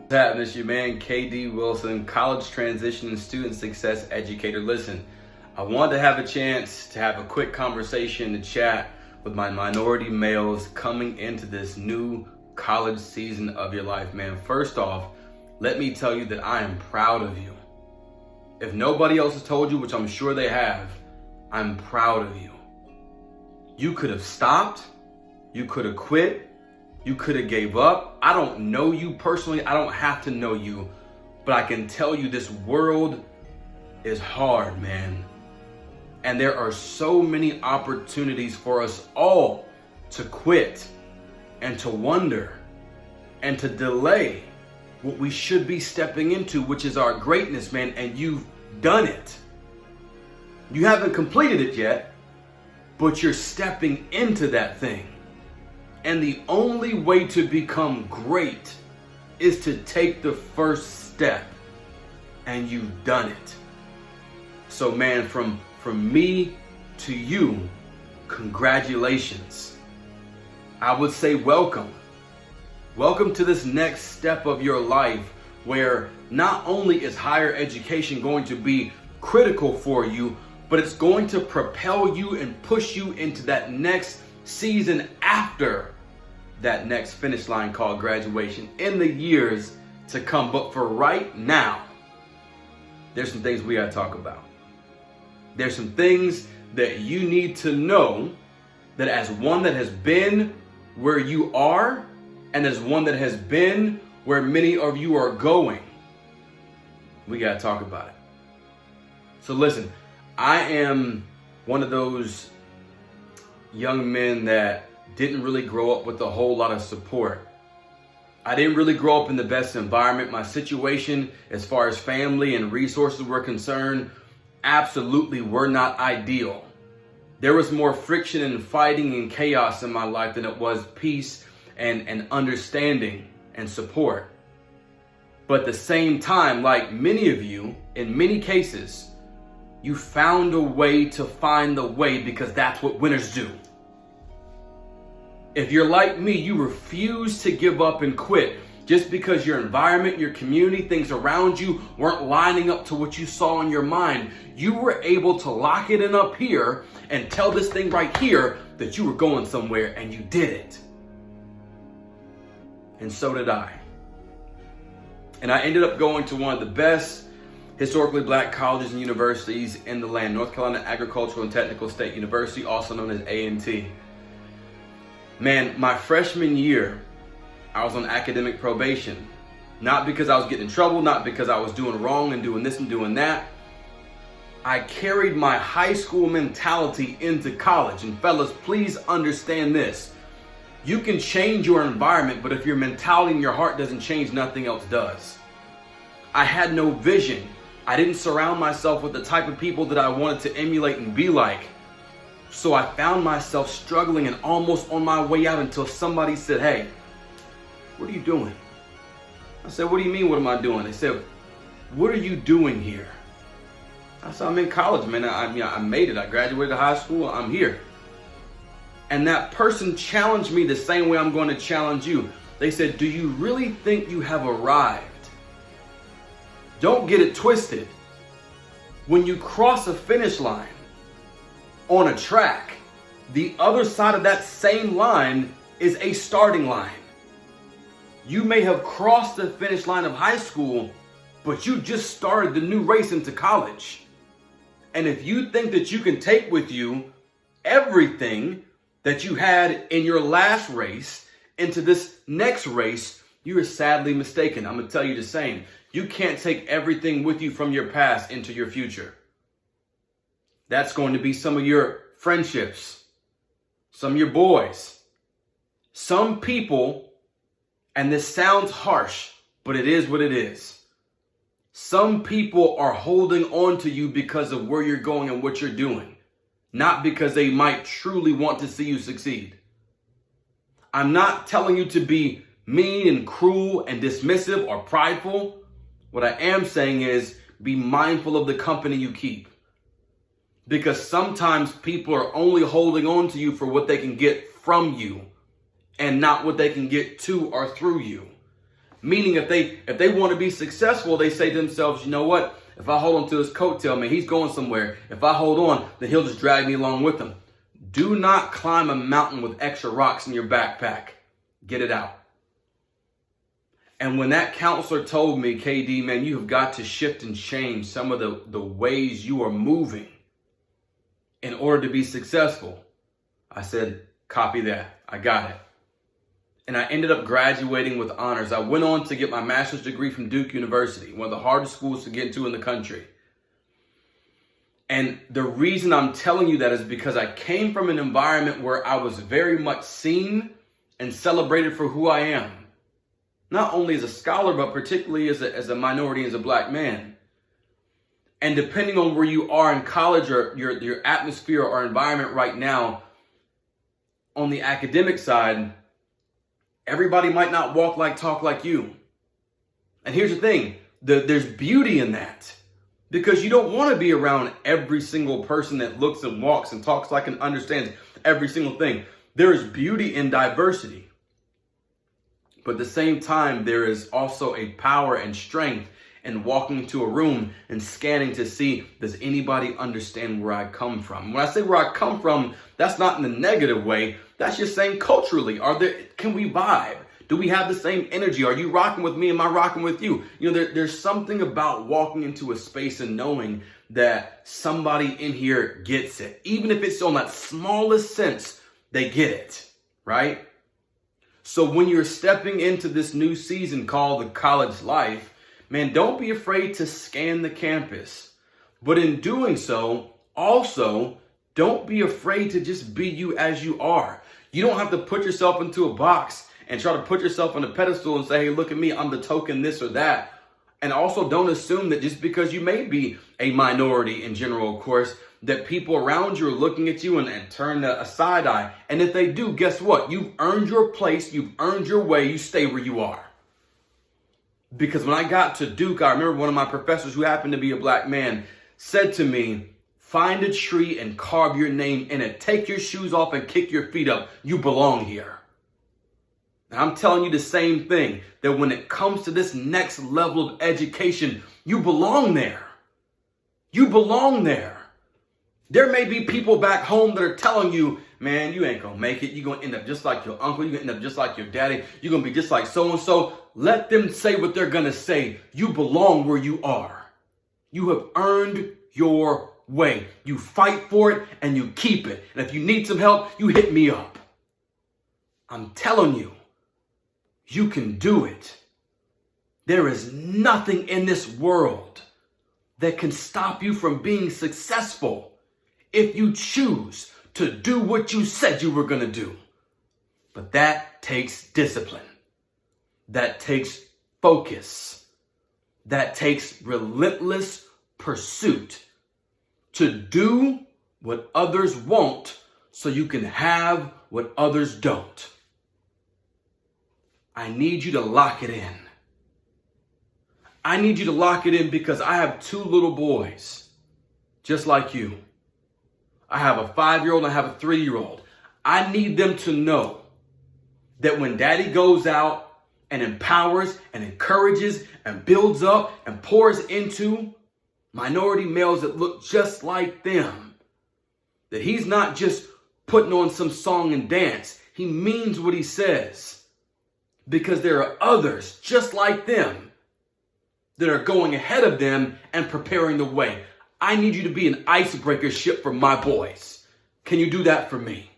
What's happening? It's your man KD Wilson, college transition and student success educator. Listen, I wanted to have a chance to have a quick conversation to chat with my minority males coming into this new college season of your life, man. First off, let me tell you that I am proud of you. If nobody else has told you, which I'm sure they have, I'm proud of you. You could have stopped, you could have quit, you could have gave up. I don't know you personally. I don't have to know you, but I can tell you this world is hard, man. And there are so many opportunities for us all to quit and to wonder and to delay what we should be stepping into, which is our greatness, man. And you've done it. You haven't completed it yet, but you're stepping into that thing. And the only way to become great is to take the first step. And you've done it. So man, from me to you, congratulations. I would say welcome. Welcome to this next step of your life where not only is higher education going to be critical for you, but it's going to propel you and push you into that next season after that next finish line called graduation in the years to come. But for right now, there's some things we gotta talk about. There's some things that you need to know, that as one that has been where you are, and as one that has been where many of you are going, we gotta talk about it. So listen, I am one of those young men that didn't really grow up with a whole lot of support. I didn't really grow up in the best environment. My situation, as far as family and resources were concerned, absolutely were not ideal. There was more friction and fighting and chaos in my life than it was peace and understanding and support. But at the same time, like many of you, in many cases, you found a way to find the way, because that's what winners do. If you're like me, you refuse to give up and quit just because your environment, your community, things around you weren't lining up to what you saw in your mind. You were able to lock it in up here and tell this thing right here that you were going somewhere, and you did it. And so did I. And I ended up going to one of the best historically black colleges and universities in the land, North Carolina Agricultural and Technical State University, also known as A&T. Man, my freshman year, I was on academic probation. Not because I was getting in trouble, not because I was doing wrong and doing this and doing that. I carried my high school mentality into college. And fellas, please understand this. You can change your environment, but if your mentality and your heart doesn't change, nothing else does. I had no vision. I didn't surround myself with the type of people that I wanted to emulate and be like. So I found myself struggling and almost on my way out until somebody said, "Hey, what are you doing?" I said, "What do you mean, what am I doing?" They said, "What are you doing here?" I said, "I'm in college, man. I made it. I graduated high school. I'm here." And that person challenged me the same way I'm going to challenge you. They said, "Do you really think you have arrived?" Don't get it twisted. When you cross a finish line on a track, the other side of that same line is a starting line. You may have crossed the finish line of high school, but you just started the new race into college. And if you think that you can take with you everything that you had in your last race into this next race, you are sadly mistaken. I'm going to tell you the same. You can't take everything with you from your past into your future. That's going to be some of your friendships, some of your boys, some people, and this sounds harsh, but it is what it is. Some people are holding on to you because of where you're going and what you're doing, not because they might truly want to see you succeed. I'm not telling you to be mean and cruel and dismissive or prideful. What I am saying is be mindful of the company you keep. Because sometimes people are only holding on to you for what they can get from you and not what they can get to or through you. Meaning if they want to be successful, they say to themselves, you know what? If I hold on to his coattail, man, he's going somewhere. If I hold on, then he'll just drag me along with him. Do not climb a mountain with extra rocks in your backpack. Get it out. And when that counselor told me, KD, man, you have got to shift and change some of the ways you are moving in order to be successful, I said, copy that. I got it. And I ended up graduating with honors. I went on to get my master's degree from Duke University, one of the hardest schools to get into in the country. And the reason I'm telling you that is because I came from an environment where I was very much seen and celebrated for who I am. Not only as a scholar, but particularly as a minority, as a black man. And depending on where you are in college or your atmosphere or environment right now, on the academic side, everybody might not walk like, talk like you. And here's the thing, there's beauty in that. Because you don't want to be around every single person that looks and walks and talks like and understands every single thing. There is beauty in diversity. But at the same time, there is also a power and strength in walking into a room and scanning to see, does anybody understand where I come from? When I say where I come from, that's not in a negative way. That's just saying culturally, can we vibe? Do we have the same energy? Are you rocking with me? Am I rocking with you? You know, there's something about walking into a space and knowing that somebody in here gets it. Even if it's on that smallest sense, they get it, right? So when you're stepping into this new season called the college life, man, don't be afraid to scan the campus. But in doing so, also, don't be afraid to just be you as you are. You don't have to put yourself into a box and try to put yourself on a pedestal and say, hey, look at me, I'm the token this or that. And also don't assume that just because you may be a minority in general, of course, that people around you are looking at you and turn a side eye. And if they do, guess what? You've earned your place, you've earned your way, you stay where you are. Because when I got to Duke, I remember one of my professors who happened to be a black man said to me, find a tree and carve your name in it. Take your shoes off and kick your feet up. You belong here. And I'm telling you the same thing, that when it comes to this next level of education, you belong there. You belong there. There may be people back home that are telling you, man, you ain't gonna make it. You're gonna end up just like your uncle. You're gonna end up just like your daddy. You're gonna be just like so-and-so. Let them say what they're gonna say. You belong where you are. You have earned your way. You fight for it and you keep it. And if you need some help, you hit me up. I'm telling you, you can do it. There is nothing in this world that can stop you from being successful if you choose to do what you said you were going to do. But that takes discipline. That takes focus. That takes relentless pursuit to do what others won't so you can have what others don't. I need you to lock it in. I need you to lock it in because I have two little boys, just like you. I have a 5-year-old and I have a 3-year-old. I need them to know that when daddy goes out and empowers and encourages and builds up and pours into minority males that look just like them, that he's not just putting on some song and dance. He means what he says. Because there are others just like them that are going ahead of them and preparing the way. I need you to be an icebreaker ship for my boys. Can you do that for me?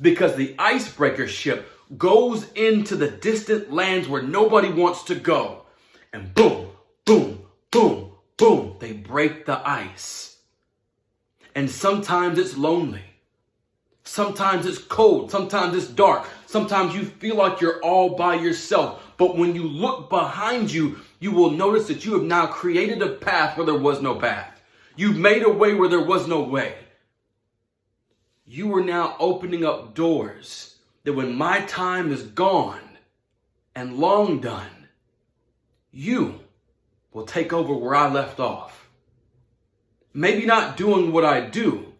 Because the icebreaker ship goes into the distant lands where nobody wants to go. And boom, boom, boom, boom, they break the ice. And sometimes it's lonely. Sometimes it's cold. Sometimes it's dark. Sometimes you feel like you're all by yourself. But when you look behind you, you will notice that you have now created a path where there was no path. You've made a way where there was no way. You are now opening up doors that when my time is gone and long done, you will take over where I left off. Maybe not doing what I do,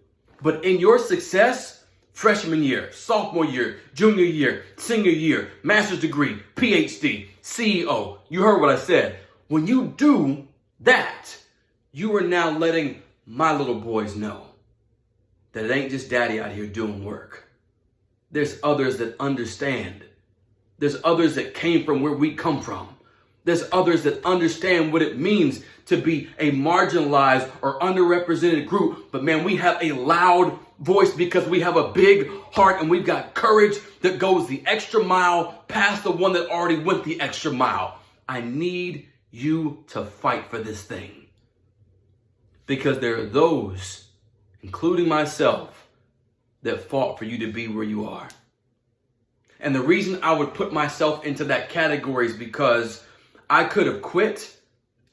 but in your success, Freshman year, sophomore year, junior year, senior year, master's degree, PhD, CEO. You heard what I said. When you do that, you are now letting my little boys know that it ain't just daddy out here doing work. There's others that understand. There's others that came from where we come from. There's others that understand what it means to be a marginalized or underrepresented group. But man, we have a loud voice because we have a big heart and we've got courage that goes the extra mile past the one that already went the extra mile. I need you to fight for this thing. Because there are those, including myself, that fought for you to be where you are. And the reason I would put myself into that category is because I could have quit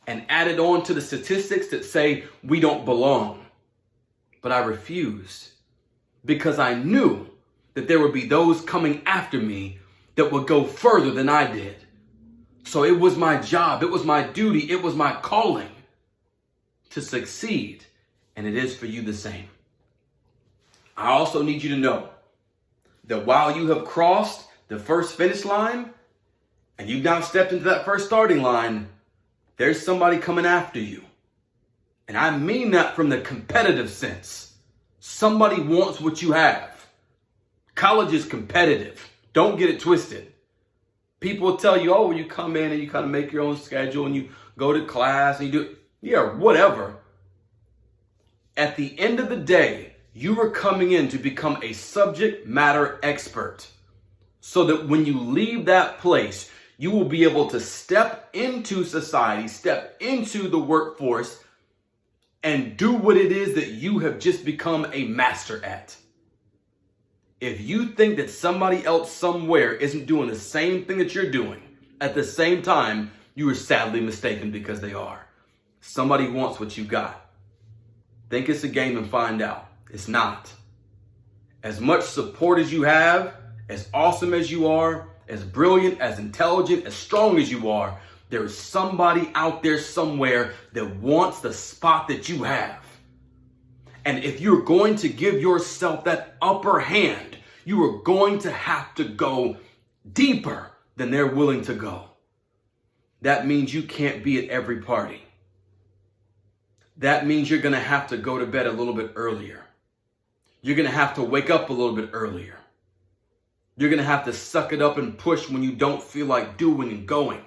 and added on to the statistics that say we don't belong. But I refused because I knew that there would be those coming after me that would go further than I did. So it was my job, it was my duty, it was my calling to succeed, and it is for you the same. I also need you to know that while you have crossed the first finish line and you've now stepped into that first starting line, there's somebody coming after you. And I mean that from the competitive sense. Somebody wants what you have. College is competitive. Don't get it twisted. People will tell you, oh, well, you come in and you kind of make your own schedule and you go to class and you do, yeah, whatever. At the end of the day, you are coming in to become a subject matter expert so that when you leave that place, you will be able to step into society, step into the workforce, and do what it is that you have just become a master at. If you think that somebody else somewhere isn't doing the same thing that you're doing at the same time, you are sadly mistaken because they are. Somebody wants what you got. Think it's a game and find out. It's not. As much support as you have, as awesome as you are, as brilliant, as intelligent, as strong as you are, there is somebody out there somewhere that wants the spot that you have. And if you're going to give yourself that upper hand, you are going to have to go deeper than they're willing to go. That means you can't be at every party. That means you're going to have to go to bed a little bit earlier. You're going to have to wake up a little bit earlier. You're going to have to suck it up and push when you don't feel like doing and going.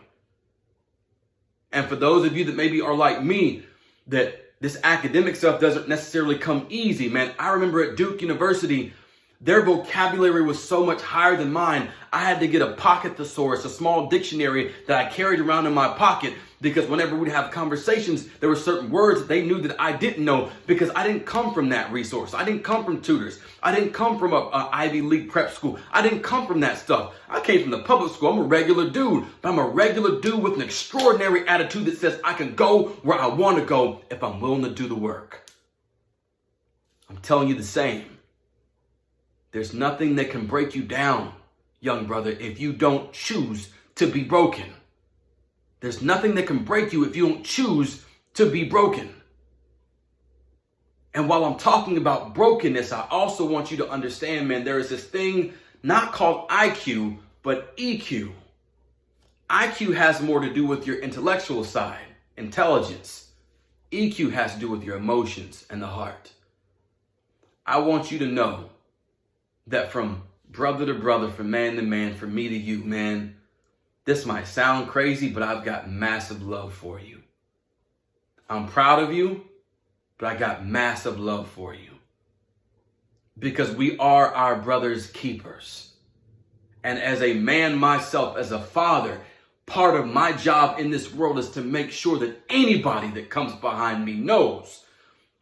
And for those of you that maybe are like me, that this academic stuff doesn't necessarily come easy, man. I remember at Duke University, their vocabulary was so much higher than mine. I had to get a pocket thesaurus, a small dictionary that I carried around in my pocket because whenever we'd have conversations, there were certain words that they knew that I didn't know because I didn't come from that resource. I didn't come from tutors. I didn't come from a Ivy League prep school. I didn't come from that stuff. I came from the public school. I'm a regular dude, but I'm a regular dude with an extraordinary attitude that says I can go where I want to go if I'm willing to do the work. I'm telling you the same. There's nothing that can break you down, young brother, if you don't choose to be broken. There's nothing that can break you if you don't choose to be broken. And while I'm talking about brokenness, I also want you to understand, man, there is this thing not called IQ, but EQ. IQ has more to do with your intellectual side, intelligence. EQ has to do with your emotions and the heart. I want you to know that from brother to brother, from man to man, from me to you, man, this might sound crazy, but I've got massive love for you. I'm proud of you, but I got massive love for you. Because we are our brother's keepers. And as a man myself, as a father, part of my job in this world is to make sure that anybody that comes behind me knows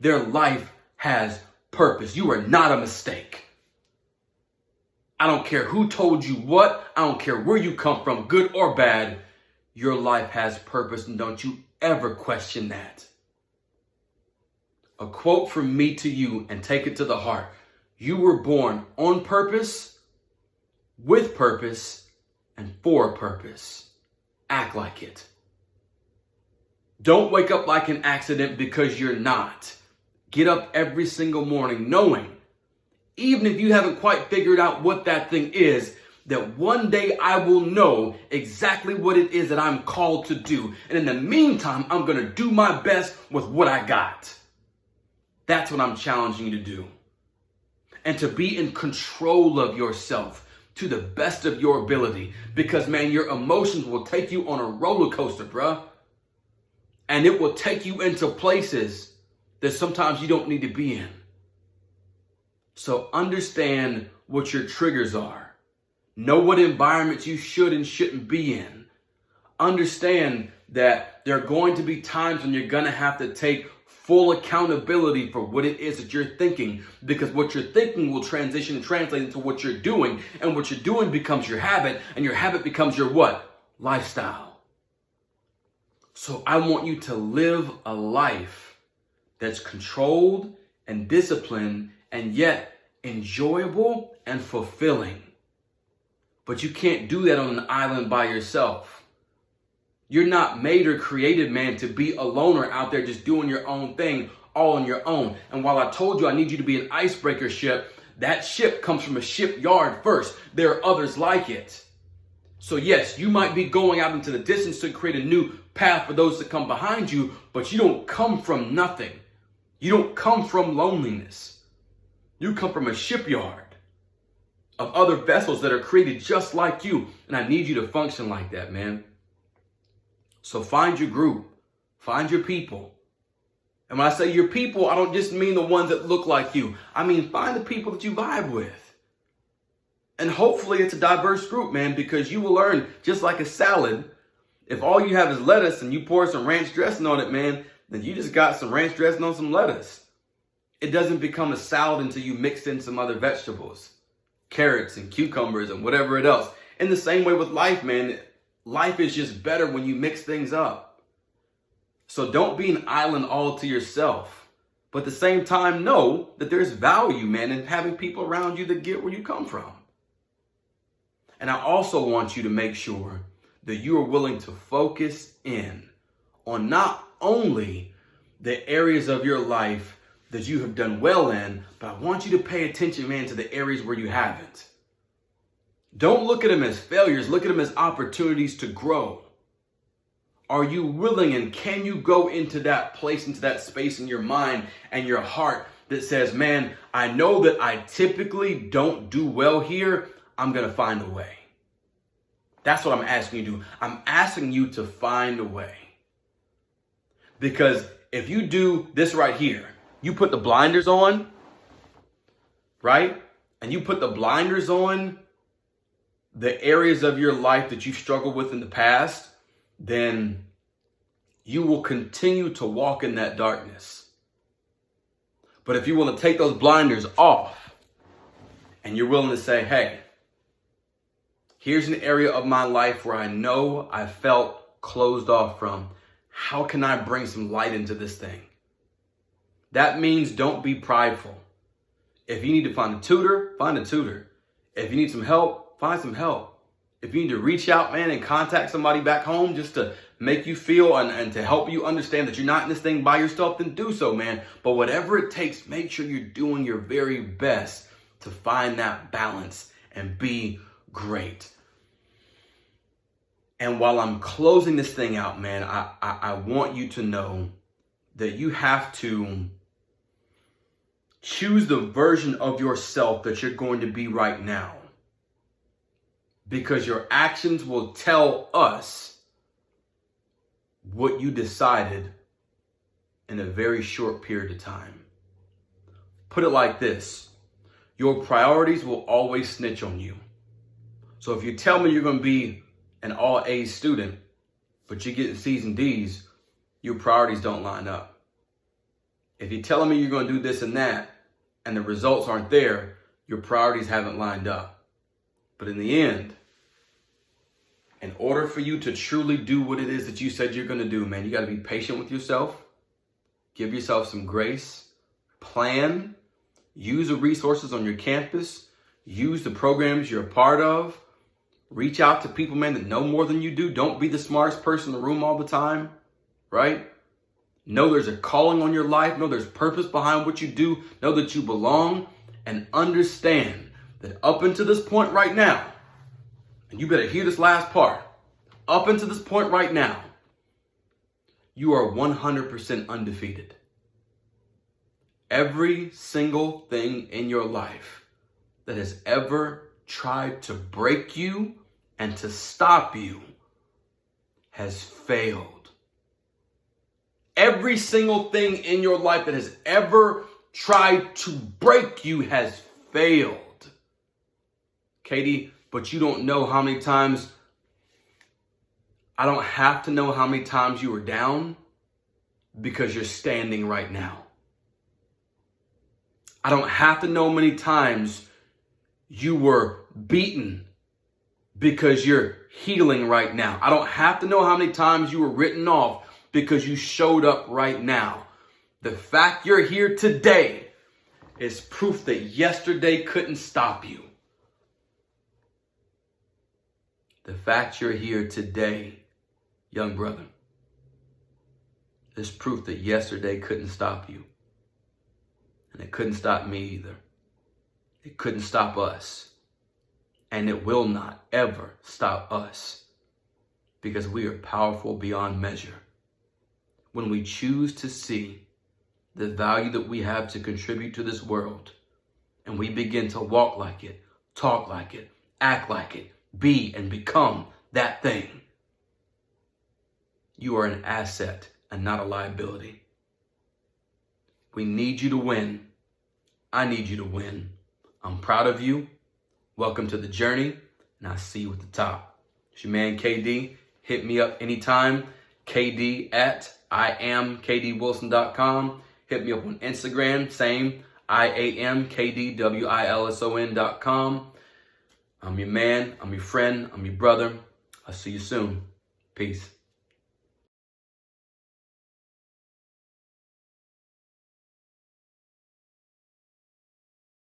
their life has purpose. You are not a mistake. I don't care who told you what. I don't care where you come from, good or bad. Your life has purpose, and don't you ever question that. A quote from me to you, and take it to the heart. You were born on purpose, with purpose, and for a purpose. Act like it. Don't wake up like an accident because you're not. Get up every single morning knowing even if you haven't quite figured out what that thing is, that one day I will know exactly what it is that I'm called to do. And in the meantime, I'm going to do my best with what I got. That's what I'm challenging you to do. And to be in control of yourself to the best of your ability. Because, man, your emotions will take you on a roller coaster, bruh. And it will take you into places that sometimes you don't need to be in. So understand what your triggers are. Know what environments you should and shouldn't be in. Understand that there are going to be times when you're going to have to take full accountability for what it is that you're thinking, because what you're thinking will transition and translate into what you're doing, and what you're doing becomes your habit, and your habit becomes your what? Lifestyle. So I want you to live a life that's controlled and disciplined and yet enjoyable and fulfilling. But you can't do that on an island by yourself. You're not made or created, man, to be a loner out there just doing your own thing all on your own. And while I told you I need you to be an icebreaker ship, that ship comes from a shipyard first. There are others like it. So yes, you might be going out into the distance to create a new path for those that come behind you, but you don't come from nothing. You don't come from loneliness. You come from a shipyard of other vessels that are created just like you. And I need you to function like that, man. So find your group, find your people. And when I say your people, I don't just mean the ones that look like you. I mean, find the people that you vibe with. And hopefully it's a diverse group, man, because you will learn, just like a salad, if all you have is lettuce and you pour some ranch dressing on it, man, then you just got some ranch dressing on some lettuce. It doesn't become a salad until you mix in some other vegetables. Carrots and cucumbers and whatever it else. In the same way with life, man, life is just better when you mix things up. So don't be an island all to yourself. But at the same time, know that there's value, man, in having people around you that get where you come from. And I also want you to make sure that you are willing to focus in on not only the areas of your life that you have done well in, but I want you to pay attention, man, to the areas where you haven't. Don't look at them as failures. Look at them as opportunities to grow. Are you willing and can you go into that place, into that space in your mind and your heart that says, man, I know that I typically don't do well here. I'm going to find a way. That's what I'm asking you to do. I'm asking you to find a way. Because if you do this right here, you put the blinders on, right? And you put the blinders on the areas of your life that you've struggled with in the past, then you will continue to walk in that darkness. But if you want to take those blinders off and you're willing to say, hey, here's an area of my life where I know I felt closed off from. How can I bring some light into this thing? That means don't be prideful. If you need to find a tutor, find a tutor. If you need some help, find some help. If you need to reach out, man, and contact somebody back home just to make you feel and to help you understand that you're not in this thing by yourself, then do so, man. But whatever it takes, make sure you're doing your very best to find that balance and be great. And while I'm closing this thing out, man, I want you to know that you have to choose the version of yourself that you're going to be right now. Because your actions will tell us what you decided in a very short period of time. Put it like this. Your priorities will always snitch on you. So if you tell me you're going to be an all A's student, but you're getting C's and D's, your priorities don't line up. If you're telling me you're going to do this and that, and the results aren't there, your priorities haven't lined up. But in the end, in order for you to truly do what it is that you said you're going to do, man, you got to be patient with yourself. Give yourself some grace. Plan. Use the resources on your campus. Use the programs you're a part of. Reach out to people, man, that know more than you do. Don't be the smartest person in the room all the time, right? Know there's a calling on your life. Know there's purpose behind what you do. Know that you belong. and understand that up until this point right now, and you better hear this last part, up until this point right now, you are 100% undefeated. Every single thing in your life that has ever tried to break you and to stop you has failed. Every single thing in your life that has ever tried to break you has failed. Katie, but you don't know how many times. I don't have to know how many times you were down because you're standing right now. I don't have to know many times you were beaten because you're healing right now. I don't have to know how many times you were written off because you showed up right now. The fact you're here today is proof that yesterday couldn't stop you. The fact you're here today, young brother, is proof that yesterday couldn't stop you. And it couldn't stop me either. It couldn't stop us. And it will not ever stop us, because we are powerful beyond measure. When we choose to see the value that we have to contribute to this world, and we begin to walk like it, talk like it, act like it, be and become that thing, you are an asset and not a liability. We need you to win. I need you to win. I'm proud of you. Welcome to the journey, and I'll see you at the top. It's your man KD. Hit me up anytime. KD@IamKDWilson.com. Hit me up on Instagram. Same. IamKDWilson.com. I'm your man. I'm your friend. I'm your brother. I'll see you soon. Peace.